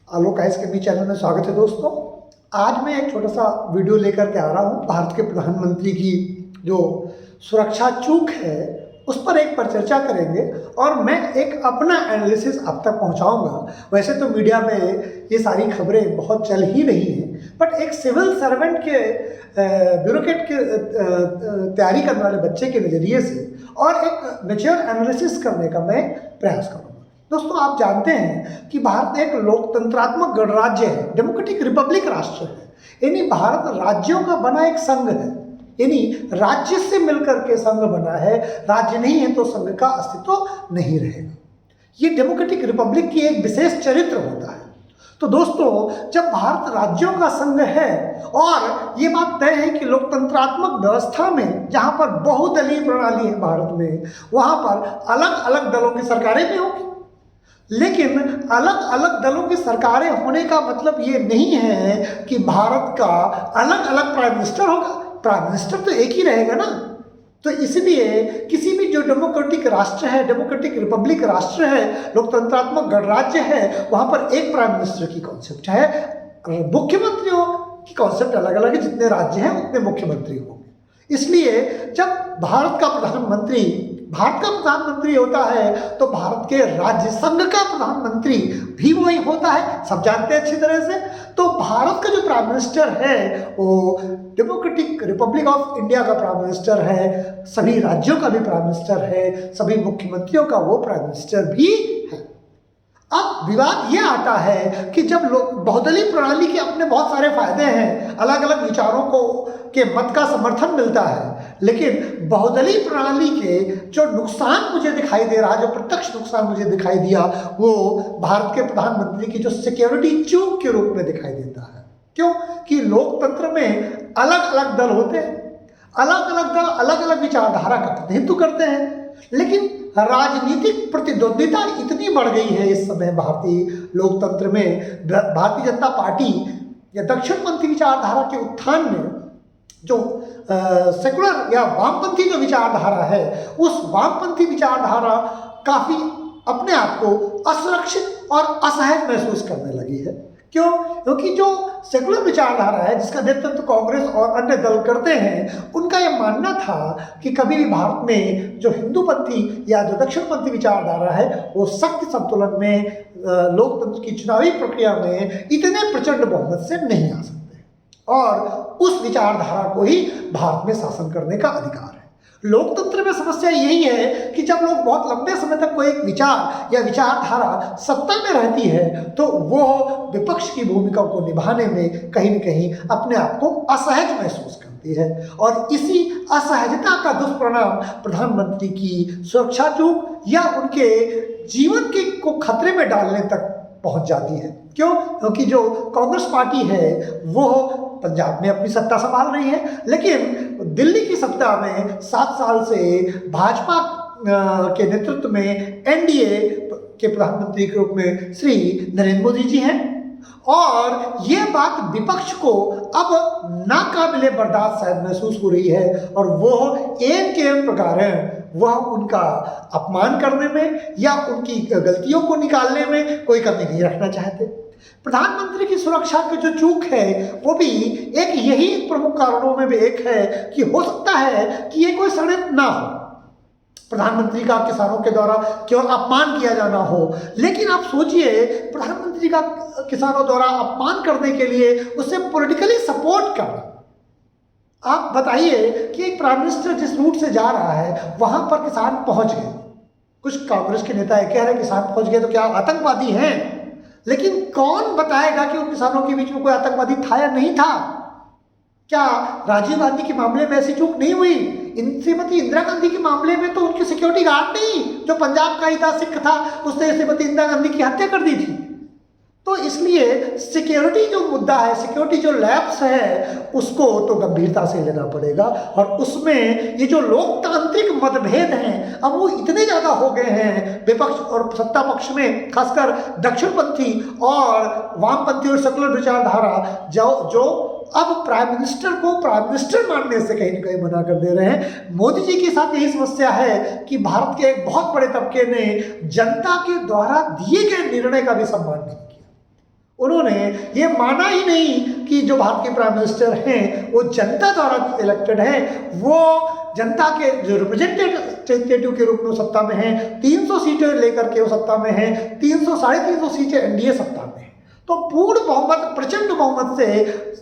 आलोक ice के भी channel में स्वागत है दोस्तों। आज मैं एक छोटा सा वीडियो लेकर के आ रहा हूँ। भारत के प्रधानमंत्री की जो सुरक्षा चूक है उस पर एक परिचर्चा करेंगे और मैं एक अपना एनालिसिस आप तक पहुँचाऊँगा। वैसे तो मीडिया में ये सारी खबरें बहुत चल ही रही हैं, बट एक सिविल सर्वेंट के ब्यूरोक्रेट के तैयारी करने वाले बच्चे के नज़रिए से और एक मैच्योर एनालिसिस करने का मैं प्रयास करूँगा। दोस्तों, आप जानते हैं कि भारत एक लोकतंत्रात्मक गणराज्य है, डेमोक्रेटिक रिपब्लिक राष्ट्र है। यानी भारत राज्यों का बना एक संघ है, यानी राज्य से मिलकर के संघ बना है। राज्य नहीं है तो संघ का अस्तित्व नहीं रहेगा। ये डेमोक्रेटिक रिपब्लिक की एक विशेष चरित्र होता है। तो दोस्तों, जब भारत राज्यों का संघ है और ये बात तय है कि लोकतंत्रात्मक व्यवस्था में जहाँ पर बहुदलीय प्रणाली है भारत में, वहाँ पर अलग अलग दलों की सरकारें भी होंगी। लेकिन अलग अलग दलों की सरकारें होने का मतलब ये नहीं है कि भारत का अलग अलग प्राइम मिनिस्टर होगा। प्राइम मिनिस्टर तो एक ही रहेगा ना। तो इसलिए किसी भी जो डेमोक्रेटिक राष्ट्र है, डेमोक्रेटिक रिपब्लिक राष्ट्र है, लोकतंत्रात्मक गणराज्य है, वहाँ पर एक प्राइम मिनिस्टर की कॉन्सेप्ट है। मुख्यमंत्रियों की कॉन्सेप्ट अलग अलग है। जितने राज्य हैं उतने मुख्यमंत्री होंगे। इसलिए जब भारत का प्रधानमंत्री होता है तो भारत के राज्य संघ का प्रधानमंत्री भी वही होता है। सब जानते हैं अच्छी तरह से। तो भारत का जो प्राइम मिनिस्टर है वो डेमोक्रेटिक रिपब्लिक ऑफ इंडिया का प्राइम मिनिस्टर है, सभी राज्यों का भी प्राइम मिनिस्टर है, सभी मुख्यमंत्रियों का वो प्राइम मिनिस्टर भी है। अब विवाद ये आता है कि जब लोग बहुदलीय प्रणाली के अपने बहुत सारे फायदे हैं, अलग अलग विचारों को के मत का समर्थन मिलता है, लेकिन बहुदलीय प्रणाली के जो नुकसान मुझे दिखाई दे रहा है, जो प्रत्यक्ष नुकसान मुझे दिखाई दिया, वो भारत के प्रधानमंत्री की जो सिक्योरिटी चूक के रूप में दिखाई देता है। क्यों? कि लोकतंत्र में अलग अलग दल होते हैं, अलग अलग दल अलग अलग विचारधारा का प्रतिनिधित्व करते हैं, लेकिन राजनीतिक प्रतिद्वंदिता इतनी बढ़ गई है इस समय भारतीय लोकतंत्र में। भारतीय जनता पार्टी या दक्षिणपंथी विचारधारा के उत्थान में जो सेकुलर या वामपंथी जो विचारधारा है, उस वामपंथी विचारधारा काफ़ी अपने आप को असुरक्षित और असहज महसूस करने लगी है। क्यों? क्योंकि जो सेकुलर विचारधारा है, जिसका नेतृत्व कांग्रेस और अन्य दल करते हैं, उनका यह मानना था कि कभी भी भारत में जो हिंदूपंथी या जो दक्षिणपंथी विचारधारा है वो शक्ति संतुलन में लोकतंत्र की चुनावी प्रक्रिया में इतने प्रचंड बहुमत से नहीं आ सकते और उस विचारधारा को ही भारत में शासन करने का अधिकार है। लोकतंत्र में समस्या यही है कि जब लोग बहुत लंबे समय तक कोई एक विचार या विचारधारा सत्ता में रहती है तो वो विपक्ष की भूमिका को निभाने में कहीं न कहीं अपने आप को असहज महसूस करती है और इसी असहजता का दुष्परिणाम प्रधानमंत्री की सुरक्षा चूक या उनके जीवन के को खतरे में डालने तक पहुंच जाती है। क्यों? क्योंकि जो कांग्रेस पार्टी है वो पंजाब में अपनी सत्ता संभाल रही है, लेकिन दिल्ली की सत्ता में 7 साल से भाजपा के नेतृत्व में एनडीए के प्रधानमंत्री के रूप में श्री नरेंद्र मोदी जी हैं और ये बात विपक्ष को अब नाकाबिले बर्दाश्त शायद महसूस हो रही है और वो एक के प्रकार वह उनका अपमान करने में या उनकी गलतियों को निकालने में कोई कमी नहीं रखना चाहते। प्रधानमंत्री की सुरक्षा की जो चूक है वो भी एक यही प्रमुख कारणों में भी एक है कि हो सकता है कि ये कोई षड्यंत्र ना हो, प्रधानमंत्री का किसानों के द्वारा केवल अपमान किया जाना हो। लेकिन आप सोचिए, प्रधानमंत्री का किसानों द्वारा अपमान करने के लिए उसे पॉलिटिकली सपोर्ट करना। आप बताइए कि एक प्राइम मिनिस्टर जिस रूट से जा रहा है वहां पर किसान पहुंच गए, कुछ कांग्रेस के नेता कह रहे हैं किसान पहुंच गए तो क्या आतंकवादी हैं? लेकिन कौन बताएगा कि उन किसानों के बीच में कोई आतंकवादी था या नहीं था? क्या राजीव गांधी के मामले में ऐसी चूक नहीं हुई? श्रीमती इंदिरा गांधी के मामले में तो उनकी सिक्योरिटी गार्ड नहीं, जो पंजाब का ही था, सिख था, उसने श्रीमती इंदिरा गांधी की हत्या कर दी थी। तो इसलिए सिक्योरिटी जो मुद्दा है, सिक्योरिटी जो लैप्स है, उसको तो गंभीरता से लेना पड़ेगा और उसमें ये जो लोकतांत्रिक मतभेद हैं अब वो इतने ज़्यादा हो गए हैं विपक्ष और सत्ता पक्ष में, खासकर दक्षिणपंथी और वामपंथी और सेकुलर विचारधारा जो अब प्राइम मिनिस्टर को प्राइम मिनिस्टर मानने से कहीं न कहीं मना कर दे रहे हैं। मोदी जी के साथ यही समस्या है कि भारत के एक बहुत बड़े तबके ने जनता के द्वारा दिए गए निर्णय का भी सम्मान नहीं किया। उन्होंने ये माना ही नहीं कि जो भारत के प्राइम मिनिस्टर हैं वो जनता द्वारा इलेक्टेड हैं, वो जनता के जो रिप्रेजेंटेटिव के रूप में सत्ता में हैं, 300 सीटें लेकर के वो सत्ता में हैं, 300 साढ़े 300 सीटें एनडीए सत्ता में हैं। तो पूर्ण बहुमत, प्रचंड बहुमत से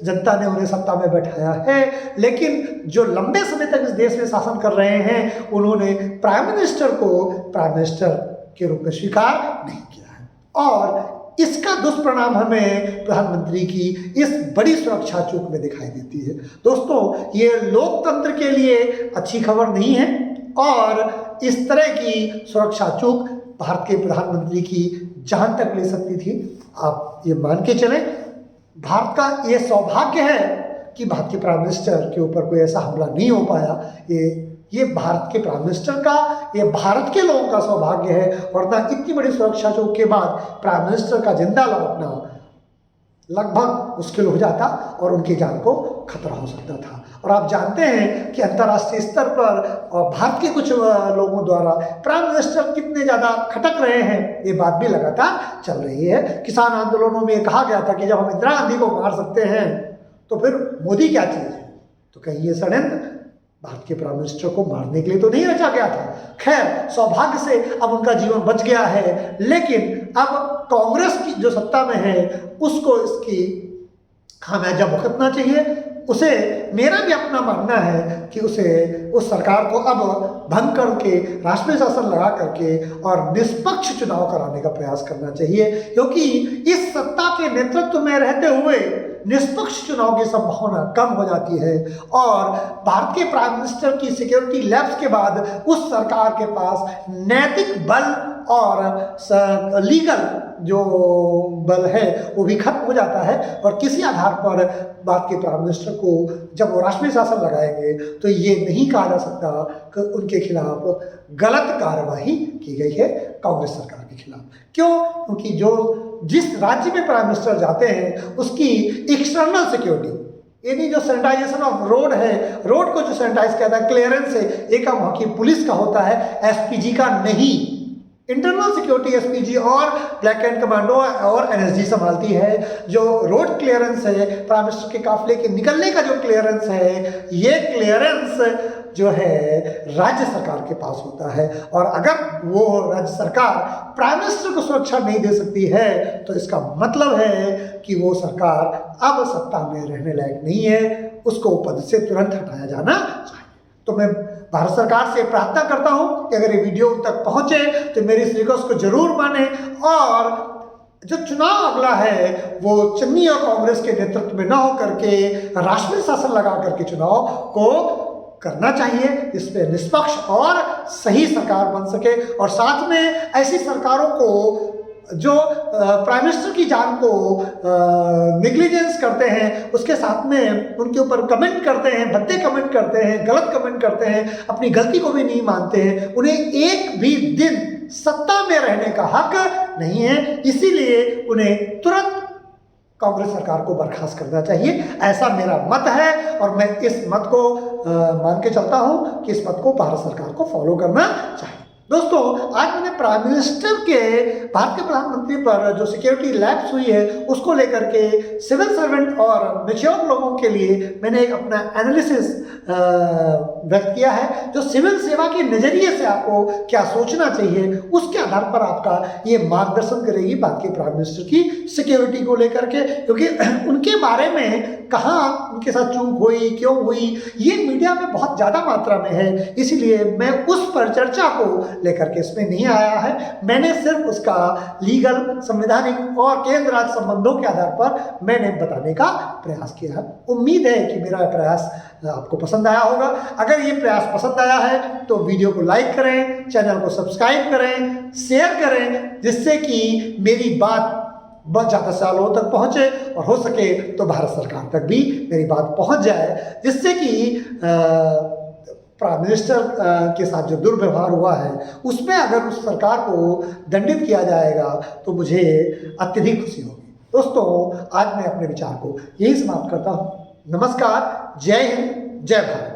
जनता ने उन्हें सत्ता में बैठाया है। लेकिन जो लंबे समय तक इस देश में शासन कर रहे हैं, उन्होंने प्राइम मिनिस्टर को प्राइम मिनिस्टर के रूप में स्वीकार नहीं किया है। और इसका दुष्परिणाम हमें प्रधानमंत्री की इस बड़ी सुरक्षा चूक में दिखाई देती है। दोस्तों, ये लोकतंत्र के लिए अच्छी खबर नहीं है और इस तरह की सुरक्षा चूक भारत के प्रधानमंत्री की जान तक ले सकती थी। आप ये मान के चलें, भारत का ये सौभाग्य है कि भारत के प्राइम मिनिस्टर के ऊपर कोई ऐसा हमला नहीं हो पाया। ये भारत के प्राइम मिनिस्टर का, ये भारत के लोगों का सौभाग्य है। वरना इतनी बड़ी सुरक्षा चौक के बाद प्राइम मिनिस्टर का जिंदा लौटना लगभग मुश्किल हो जाता और उनकी जान को खतरा हो सकता था। और आप जानते हैं कि अंतर्राष्ट्रीय स्तर पर और भारत के कुछ लोगों द्वारा प्राइम मिनिस्टर कितने ज़्यादा खटक रहे हैं, ये बात भी लगातार चल रही है। किसान आंदोलनों में ये कहा गया था कि जब हम इंदिरा गांधी को मार सकते हैं तो फिर मोदी क्या चीज़ है। तो कहीं ये षड्यंत्र भारत के प्राइम मिनिस्टर को मारने के लिए तो नहीं रचा गया था। खैर, सौभाग्य से अब उनका जीवन बच गया है, लेकिन अब कांग्रेस की जो सत्ता में है उसको इसकी खामियाजा भुगतना चाहिए। उसे, मेरा भी अपना मानना है कि उसे उस सरकार को अब भंग करके, राष्ट्रीय शासन लगा करके और निष्पक्ष चुनाव कराने का प्रयास करना चाहिए, क्योंकि इस सत्ता के नेतृत्व में रहते हुए निष्पक्ष चुनाव की संभावना कम हो जाती है। और भारत के प्राइम मिनिस्टर की सिक्योरिटी लैप्स के बाद उस सरकार के पास नैतिक बल और लीगल जो बल है वो भी खत्म हो जाता है। और किसी आधार पर भारत के प्राइम मिनिस्टर को जब वो राष्ट्रीय शासन लगाएंगे तो ये नहीं कहा जा सकता कि उनके खिलाफ गलत कार्रवाई की गई है कांग्रेस सरकार के खिलाफ। क्यों? क्योंकि जिस राज्य में प्राइम मिनिस्टर जाते हैं उसकी एक्सटर्नल सिक्योरिटी, यानी जो सैनिटाइजेशन ऑफ रोड है, रोड को जो सैनिटाइज किया जाता है, क्लियरेंस है, एक काम वहाँ की पुलिस का होता है, एसपीजी का नहीं। इंटरनल सिक्योरिटी एसपीजी और ब्लैक एंड कमांडो और एनएसजी संभालती है। जो रोड क्लियरेंस है, प्राइम मिनिस्टर के काफिले के निकलने का जो क्लियरेंस है, ये क्लियरेंस जो है राज्य सरकार के पास होता है। और अगर वो राज्य सरकार प्राइम मिनिस्टर को सुरक्षा नहीं दे सकती है तो इसका मतलब है कि वो सरकार अब सत्ता में रहने लायक नहीं है, उसको पद से तुरंत हटाया जाना चाहिए। तो मैं भारत सरकार से प्रार्थना करता हूं कि अगर ये वीडियो उन तक पहुंचे तो मेरी इस रिक्वेस्ट को जरूर माने और जो चुनाव अगला है वो चन्नी और कांग्रेस के नेतृत्व में न हो करके राष्ट्रीय शासन लगा करके चुनाव को करना चाहिए, जिसमें निष्पक्ष और सही सरकार बन सके। और साथ में ऐसी सरकारों को जो प्राइम मिनिस्टर की जान को नेग्लिजेंस करते हैं, उसके साथ में उनके ऊपर कमेंट करते हैं, भद्दे कमेंट करते हैं, गलत कमेंट करते हैं, अपनी गलती को भी नहीं मानते हैं, उन्हें एक भी दिन सत्ता में रहने का हक नहीं है। इसीलिए उन्हें तुरंत कांग्रेस सरकार को बर्खास्त करना चाहिए, ऐसा मेरा मत है। और मैं इस मत को मान के चलता हूं कि इस मत को भारत सरकार को फॉलो करना चाहिए। दोस्तों, आज मैंने प्राइम मिनिस्टर के, भारत के प्रधानमंत्री पर जो सिक्योरिटी लैप्स हुई है उसको लेकर के सिविल सर्वेंट और मैच्योर लोगों के लिए मैंने एक अपना एनालिसिस व्यक्त किया है। जो सिविल सेवा के नज़रिए से आपको क्या सोचना चाहिए, उसके आधार पर आपका ये मार्गदर्शन करेगी बात के प्राइम मिनिस्टर की सिक्योरिटी को लेकर के, क्योंकि उनके बारे में कहाँ उनके साथ चूक हुई, क्यों हुई, ये मीडिया में बहुत ज़्यादा मात्रा में है। इसीलिए मैं उस पर चर्चा को लेकर के इसमें नहीं आया है। मैंने सिर्फ उसका लीगल, संवैधानिक और केंद्र राज्य संबंधों के आधार पर मैंने बताने का प्रयास किया है। उम्मीद है कि मेरा प्रयास आपको पसंद आया होगा। अगर ये प्रयास पसंद आया है तो वीडियो को लाइक करें, चैनल को सब्सक्राइब करें, शेयर करें, जिससे कि मेरी बात बहुत ज़्यादा सालों तक पहुँचे और हो सके तो भारत सरकार तक भी मेरी बात पहुँच जाए, जिससे कि प्राइम मिनिस्टर के साथ जो दुर्व्यवहार हुआ है उसमें अगर उस सरकार को दंडित किया जाएगा तो मुझे अत्यधिक खुशी होगी। दोस्तों, आज मैं अपने विचार को यही समाप्त करता हूँ। नमस्कार, जय हिंद, जय भारत।